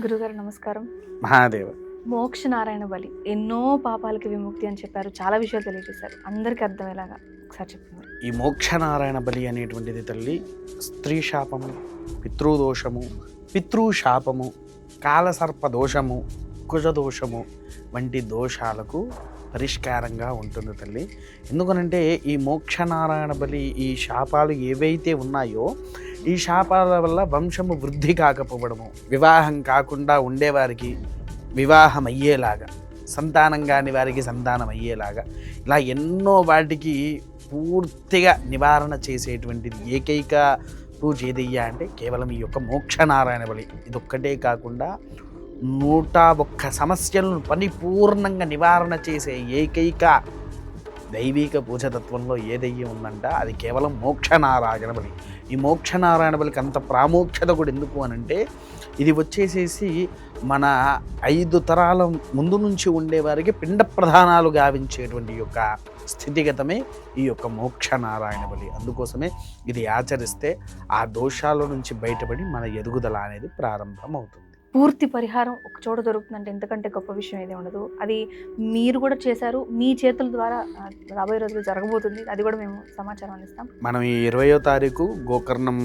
గురుగారు నమస్కారం. మహాదేవ. మోక్ష నారాయణ బలి ఎన్నో పాపాలకి విముక్తి అని చెప్పారు. చాలా విషయాలు తెలియజేశారు. అందరికీ అర్థమయ్యేలాగా ఒకసారి చెప్పండి. ఈ మోక్షనారాయణ బలి అనేటువంటిది తల్లి స్త్రీ శాపము, పితృదోషము, పితృశాపము, కాలసర్ప దోషము, కుజదోషము వంటి దోషాలకు పరిష్కారంగా ఉంటుంది తల్లి. ఎందుకనంటే ఈ మోక్షనారాయణ బలి ఈ శాపాలు ఏవైతే ఉన్నాయో ఈ శాపాల వల్ల వంశము వృద్ధి కాకపోవడము, వివాహం కాకుండా ఉండేవారికి వివాహం అయ్యేలాగా, సంతానం కాని వారికి సంతానం అయ్యేలాగా, ఇలా ఎన్నో వాటికి పూర్తిగా నివారణ చేసేటువంటిది ఏకైక పూజ ఏదయ్యా అంటే కేవలం ఈ యొక్క మోక్షనారాయణ బలి. ఇదొక్కటే కాకుండా 101 సమస్యలను పరిపూర్ణంగా నివారణ చేసే ఏకైక దైవిక పూజతత్వంలో ఏదయ్యి ఉందంట అది కేవలం మోక్షనారాయణ బలి. ఈ మోక్షనారాయణ బలికి అంత ప్రాముఖ్యత కూడా ఎందుకు అనంటే ఇది వచ్చేసేసి మన 5 తరాల ముందు నుంచి ఉండేవారికి పిండ ప్రధానాలు గావించేటువంటి యొక్క స్థితిగతమే ఈ యొక్క మోక్షనారాయణ బలి. అందుకోసమే ఇది ఆచరిస్తే ఆ దోషాల నుంచి బయటపడి మన ఎదుగుదల అనేది ప్రారంభం అవుతుంది. పూర్తి పరిహారం ఒక చోట దొరుకుతుందంటే ఎంతకంటే గొప్ప విషయం ఏది ఉండదు. అది మీరు కూడా చేశారు. మీ చేతుల ద్వారా రాబోయే రోజుల్లో జరగబోతుంది. అది కూడా మేము సమాచారం అందిస్తాం. మనం ఈ 20వ తారీఖు గోకర్ణం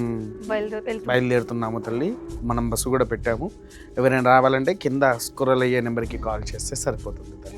వెళ్తాం. బయలుదేరుతున్నాము తల్లి. మనం బస్సు కూడా పెట్టాము. ఎవరైనా రావాలంటే కింద స్క్రోల్ అయ్యే నెంబర్కి కాల్ చేస్తే సరిపోతుంది తల్లి.